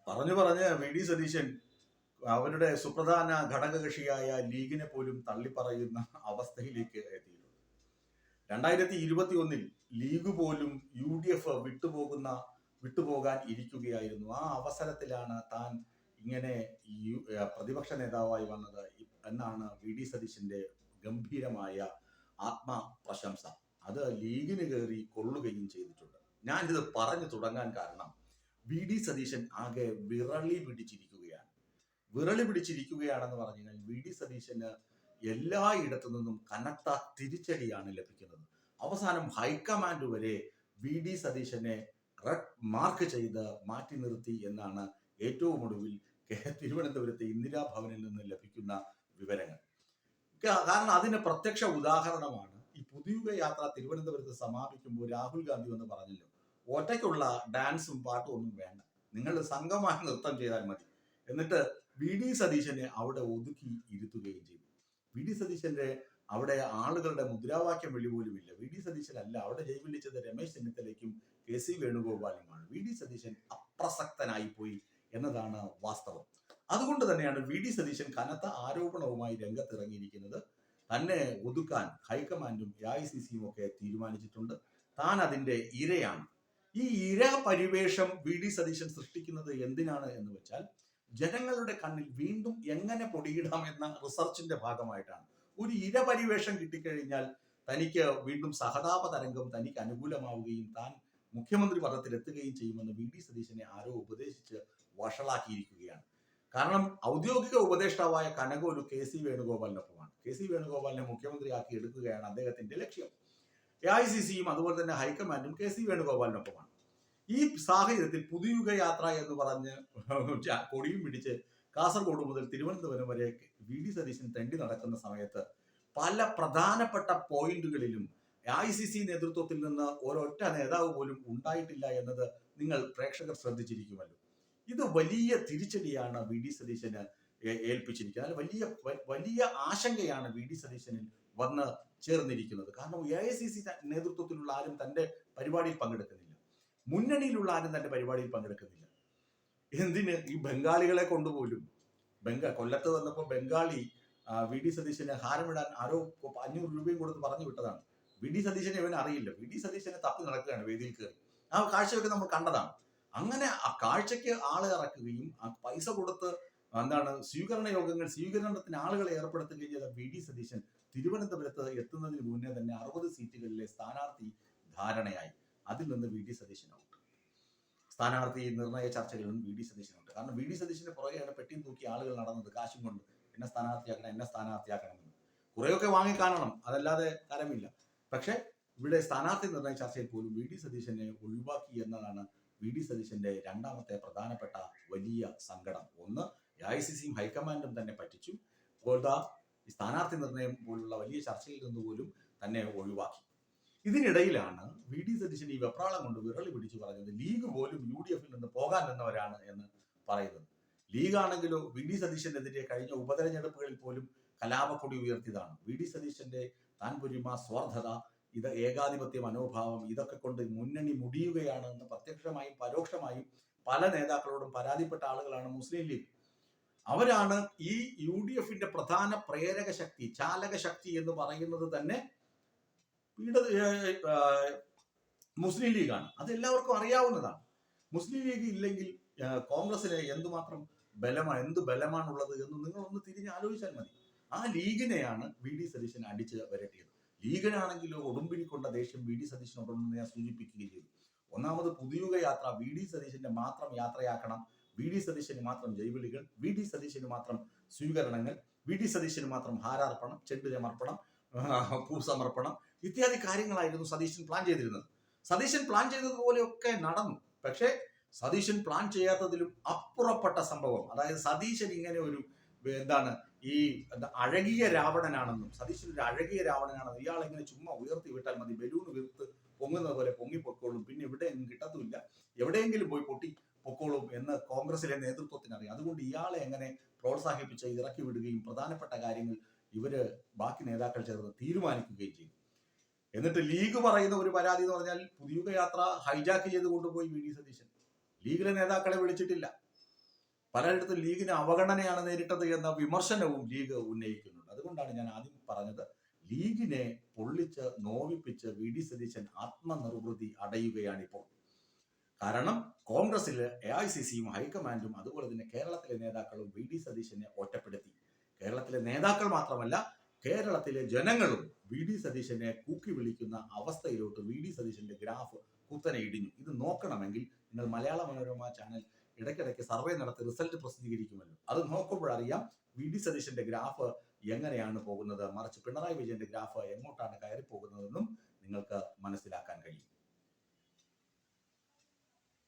പറഞ്ഞ് വി ഡി സതീശൻ അവരുടെ സുപ്രധാന ഘടകകക്ഷിയായ ലീഗിനെ പോലും തള്ളിപ്പറയുന്ന അവസ്ഥയിലേക്ക് എത്തിയിട്ടുണ്ട്. 2021 ലീഗ് പോലും UDF വിട്ടുപോകാൻ ഇരിക്കുകയായിരുന്നു. ആ അവസരത്തിലാണ് താൻ ഇങ്ങനെ പ്രതിപക്ഷ നേതാവായി വന്നത് എന്നാണ് വി ഡി സതീശന്റെ ഗംഭീരമായ ആത്മപ്രശംസ. അത് ലീഗിന് കയറി കൊള്ളുകയും ചെയ്തിട്ടുണ്ട്. ഞാനിത് പറഞ്ഞു തുടങ്ങാൻ കാരണം വി ഡി സതീശൻ ആകെ വിറളി പിടിച്ചിരിക്കുകയാണെന്ന് പറഞ്ഞു കഴിഞ്ഞാൽ വി ഡി സതീശന് എല്ലായിടത്തു നിന്നും കനത്ത തിരിച്ചടിയാണ് ലഭിക്കുന്നത്. അവസാനം ഹൈക്കമാൻഡ് വരെ വി ഡി സതീശനെ റെഡ് മാർക്ക് ചെയ്ത് മാറ്റി നിർത്തി എന്നാണ് ഏറ്റവും ഒടുവിൽ തിരുവനന്തപുരത്തെ ഇന്ദിരാഭവനിൽ നിന്ന് ലഭിക്കുന്ന വിവരങ്ങൾ. കാരണം അതിന് പ്രത്യക്ഷ ഉദാഹരണമാണ് ഈ പുതിയുഗ യാത്ര തിരുവനന്തപുരത്ത് സമാപിക്കുമ്പോൾ രാഹുൽ ഗാന്ധി എന്ന് പറഞ്ഞല്ലോ, ഒറ്റയ്ക്കുള്ള ഡാൻസും പാട്ടും ഒന്നും വേണ്ട, നിങ്ങൾ സംഘമായി നൃത്തം ചെയ്താൽ മതി. എന്നിട്ട് വി ഡി സതീശനെ അവിടെ ഒതുക്കി ഇരുത്തുകയും ചെയ്തു. വി ഡി സതീശന്റെ അവിടെ ആളുകളുടെ മുദ്രാവാക്യം വിളി പോലും ഇല്ല. വി ഡി സതീശനല്ല അവിടെ ജൈവിളിച്ചത് രമേശ് ചെന്നിത്തലയ്ക്കും KC വേണുഗോപാലുമാണ്. വി ഡി സതീശൻ അപ്രസക്തനായി പോയി എന്നതാണ് വാസ്തവം. അതുകൊണ്ട് തന്നെയാണ് വി ഡി സതീശൻ കനത്ത ആരോപണവുമായി രംഗത്തിറങ്ങിയിരിക്കുന്നത്. തന്നെ ഒതുക്കാൻ ഹൈക്കമാൻഡും AICCയും ഒക്കെ തീരുമാനിച്ചിട്ടുണ്ട്. താൻ അതിന്റെ ഇരയാണ്. ഈ ഇര പരിവേഷം വി ഡി സതീശൻ സൃഷ്ടിക്കുന്നത് എന്തിനാണ് എന്ന് വെച്ചാൽ ജനങ്ങളുടെ കണ്ണിൽ വീണ്ടും എങ്ങനെ പൊടിയിടാമെന്ന റിസർച്ചിന്റെ ഭാഗമായിട്ടാണ്. ഒരു ഇര പരിവേഷം കിട്ടിക്കഴിഞ്ഞാൽ തനിക്ക് വീണ്ടും സഹതാപ തരംഗം തനിക്ക് അനുകൂലമാവുകയും താൻ മുഖ്യമന്ത്രി പദത്തിലെത്തുകയും ചെയ്യുമെന്ന് വി ഡി സതീശനെ ആരോ ഉപദേശിച്ച് വഷളാക്കിയിരിക്കുകയാണ്. കാരണം ഔദ്യോഗിക ഉപദേഷ്ടാവായ കനകോലു KC വേണുഗോപാലിനൊപ്പമാണ്. KC വേണുഗോപാലിനെ മുഖ്യമന്ത്രിയാക്കി എടുക്കുകയാണ് അദ്ദേഹത്തിന്റെ ലക്ഷ്യം. AICCയും അതുപോലെ തന്നെ ഹൈക്കമാൻഡും KC വേണുഗോപാലിനൊപ്പമാണ്. ഈ സാഹചര്യത്തിൽ പുതിയുഗ യാത്ര എന്ന് പറഞ്ഞ് കൊടിയും പിടിച്ച് കാസർഗോഡ് മുതൽ തിരുവനന്തപുരം വരെ വി ഡി സതീശൻ തെണ്ടി നടക്കുന്ന സമയത്ത് പല പ്രധാനപ്പെട്ട പോയിന്റുകളിലും AICC നേതൃത്വത്തിൽ നിന്ന് ഒരൊറ്റ നേതാവ് പോലും ഉണ്ടായിട്ടില്ല എന്നത് നിങ്ങൾ പ്രേക്ഷകർ ശ്രദ്ധിച്ചിരിക്കുമല്ലോ. ഇത് വലിയ തിരിച്ചടിയാണ് വി ഡി സതീശന് ഏൽപ്പിച്ചിരിക്കുന്നത്. വലിയ വലിയ ആശങ്കയാണ് വി ഡി സതീശനിൽ വന്ന് ചേർന്നിരിക്കുന്നത്. കാരണം AICC നേതൃത്വത്തിലുള്ള ആരും തന്റെ പരിപാടിയിൽ പങ്കെടുക്കുന്നില്ല, മുന്നണിയിലുള്ള ആരും തന്റെ പരിപാടിയിൽ പങ്കെടുക്കുന്നില്ല. എന്തിന് ഈ ബംഗാളികളെ കൊണ്ടുപോലും കൊല്ലത്ത് വന്നപ്പോൾ ബംഗാളി വി ഡി സതീശന് ഹാരമിടാൻ ആരോ 500 രൂപയും കൊടുത്ത് പറഞ്ഞു വിട്ടതാണ്. വി ഡി സതീശനെ ഇവൻ അറിയില്ല. വി ഡി സതീശനെ തപ്പി നടക്കുകയാണ് വേദിയിൽ കയറി. ആ കാഴ്ചയൊക്കെ നമ്മൾ കണ്ടതാണ്. അങ്ങനെ ആ കാഴ്ചയ്ക്ക് ആളെ ഇറക്കുകയും ആ പൈസ കൊടുത്ത് സ്വീകരണത്തിന് ആളുകളെ ഏർപ്പെടുത്തുകയും ചെയ്ത വി ഡി സതീശൻ തിരുവനന്തപുരത്ത് എത്തുന്നതിന് മുന്നേ തന്നെ 60 സീറ്റുകളിലെ സ്ഥാനാർത്ഥി ധാരണയായി. അതിൽ നിന്ന് വി ഡി സതീശൻ ഔട്ട്. സ്ഥാനാർത്ഥി നിർണയ ചർച്ചകളിലും വി ഡി സതീശനുണ്ട്. കാരണം വി ഡി സതീശന്റെ പുറകെയാണ് പെട്ടിയും തൂക്കി ആളുകൾ നടന്നത്, കാശും കൊണ്ട് എന്നെ സ്ഥാനാർത്ഥിയാക്കണമെന്ന്. കുറെയൊക്കെ വാങ്ങിക്കാണണം, അതല്ലാതെ തരമില്ല. പക്ഷെ ഇവിടെ സ്ഥാനാർത്ഥി നിർണയ ചർച്ചയിൽ പോലും വി ഡി സതീശനെ ഒഴിവാക്കി എന്നതാണ് വി ഡി സതീശന്റെ രണ്ടാമത്തെ പ്രധാനപ്പെട്ട വലിയ സങ്കടം. ഒന്ന്, AICCയും ഹൈക്കമാൻഡും തന്നെ പറ്റിച്ചു. സ്ഥാനാർത്ഥി നിർണയം പോലുള്ള വലിയ ചർച്ചയിൽ നിന്ന് പോലും തന്നെ ഒഴിവാക്കി. ഇതിനിടയിലാണ് വി ഡി സതീശൻ ഈ വെപ്രാളം കൊണ്ട് വിരളി പിടിച്ചു പറഞ്ഞത് ലീഗ് പോലും UDF നിന്ന് പോകാൻ നിന്നവരാണ് എന്ന് പറയുന്നത്. ലീഗാണെങ്കിലോ വി ഡി സതീശനെതിരെ കഴിഞ്ഞ ഉപതെരഞ്ഞെടുപ്പുകളിൽ പോലും കലാപക്കൊടി ഉയർത്തിയതാണ്. വി ഡി സതീശന്റെ താൻപൊരിമ, സ്വാർത്ഥത, ഇത് ഏകാധിപത്യ മനോഭാവം, ഇതൊക്കെ കൊണ്ട് മുന്നണി മുടിയുകയാണെന്ന് പ്രത്യക്ഷമായും പരോക്ഷമായും പല നേതാക്കളോടും പരാതിപ്പെട്ട ആളുകളാണ് മുസ്ലിം ലീഗ്. അവരാണ് ഈ UDFന്റെ പ്രധാന പ്രേരക ശക്തി, ചാലക ശക്തി എന്ന് പറയുന്നത് തന്നെ മുസ്ലിം ലീഗാണ്. അത് എല്ലാവർക്കും അറിയാവുന്നതാണ്. മുസ്ലിം ലീഗ് ഇല്ലെങ്കിൽ കോൺഗ്രസിന് എന്തുമാത്രം എന്ത് ബലമാണുള്ളത് എന്ന് നിങ്ങൾ ഒന്ന് തിരിഞ്ഞ് ആലോചിച്ചാൽ മതി. ആ ലീഗിനെയാണ് വി ഡി സതീശൻ അടിച്ച് വരട്ടിയത്. ലീഗിനാണെങ്കിലോ ഒടുമ്പിരിക്കൊണ്ട ദേഷ്യം വി ഡി സതീശനോടൊന്നും ഞാൻ സൂചിപ്പിക്കുകയും ചെയ്തു. ഒന്നാമത് പുതിയുഗ യാത്ര വി ഡി സതീശന്റെ മാത്രം യാത്രയാക്കണം, വി ഡി സതീശന് മാത്രം ജൈവിളികൾ, വി ഡി സതീശന് മാത്രം സ്വീകരണങ്ങൾ, വി ഡി സതീശന് മാത്രം ഹാരാർപ്പണം, ചെണ്ടുചമർപ്പണം, ഭൂസമർപ്പണം ഇത്യാദി കാര്യങ്ങളായിരുന്നു സതീശൻ പ്ലാൻ ചെയ്തിരുന്നത്. സതീശൻ പ്ലാൻ ചെയ്തതുപോലെയൊക്കെ നടന്നു. പക്ഷേ സതീശൻ പ്ലാൻ ചെയ്യാത്തതിലും അപ്പുറപ്പെട്ട സംഭവം, അതായത് സതീശൻ ഇങ്ങനെ ഒരു ഈ അഴകിയ രാവണനാണെന്നും, സതീശൻ ഒരു അഴകിയ രാവണനാണെന്നും, ഇയാൾ ഇങ്ങനെ ചുമ്മാ ഉയർത്തി വിട്ടാൽ മതി, ബലൂൺ വീർത്ത് പൊങ്ങുന്നത് പോലെ പൊങ്ങിപ്പൊക്കോളും, പിന്നെ എവിടെയെങ്കിലും കിട്ടത്തുമില്ല, എവിടെയെങ്കിലും പോയി പൊക്കോളും എന്ന് കോൺഗ്രസിലെ നേതൃത്വത്തിന് അറിയാം. അതുകൊണ്ട് ഇയാളെ എങ്ങനെ പ്രോത്സാഹിപ്പിച്ച് ഇറക്കി വിടുകയും പ്രധാനപ്പെട്ട കാര്യങ്ങൾ ഇവര് ബാക്കി നേതാക്കൾ ചേർന്ന് തീരുമാനിക്കുകയും ചെയ്തു. എന്നിട്ട് ലീഗ് പറയുന്ന ഒരു പരാതി എന്ന് പറഞ്ഞാൽ പുതിയുഗ യാത്ര ഹൈജാക്ക് ചെയ്ത് കൊണ്ടുപോയി വി ഡി സതീശൻ. ലീഗിലെ നേതാക്കളെ വിളിച്ചിട്ടില്ല. പലയിടത്തും ലീഗിന് അവഗണനയാണ് നേരിട്ടത് എന്ന വിമർശനവും ലീഗ് ഉന്നയിക്കുന്നുണ്ട്. അതുകൊണ്ടാണ് ഞാൻ ആദ്യം പറഞ്ഞത്, ലീഗിനെ പൊള്ളിച്ച് നോവിപ്പിച്ച് വി ഡി സതീശൻ ആത്മനിർവൃതി അടയുകയാണിപ്പോൾ. കാരണം കോൺഗ്രസിൽ AICCയും ഹൈക്കമാൻഡും അതുപോലെ തന്നെ കേരളത്തിലെ നേതാക്കളും വി ഡി സതീശനെ ഒറ്റപ്പെടുത്തി. കേരളത്തിലെ നേതാക്കൾ മാത്രമല്ല, കേരളത്തിലെ ജനങ്ങളും വി ഡി സതീശനെ കൂക്കി വിളിക്കുന്ന അവസ്ഥയിലോട്ട് വി ഡി സതീശന്റെ ഗ്രാഫ് കുത്തനെ ഇടിഞ്ഞു. ഇത് നോക്കണമെങ്കിൽ നിങ്ങൾ മലയാള മനോരമ ചാനൽ ഇടയ്ക്കിടയ്ക്ക് സർവേ നടത്തി റിസൾട്ട് പ്രസിദ്ധീകരിക്കുമല്ലോ. അത് നോക്കുമ്പോഴറിയാം വി ഡി സതീശന്റെ ഗ്രാഫ് എങ്ങനെയാണ് പോകുന്നത്, മറിച്ച് പിണറായി വിജയന്റെ ഗ്രാഫ് എങ്ങോട്ടാണ് കയറി പോകുന്നതെന്നും നിങ്ങൾക്ക് മനസ്സിലാക്കാൻ കഴിയും.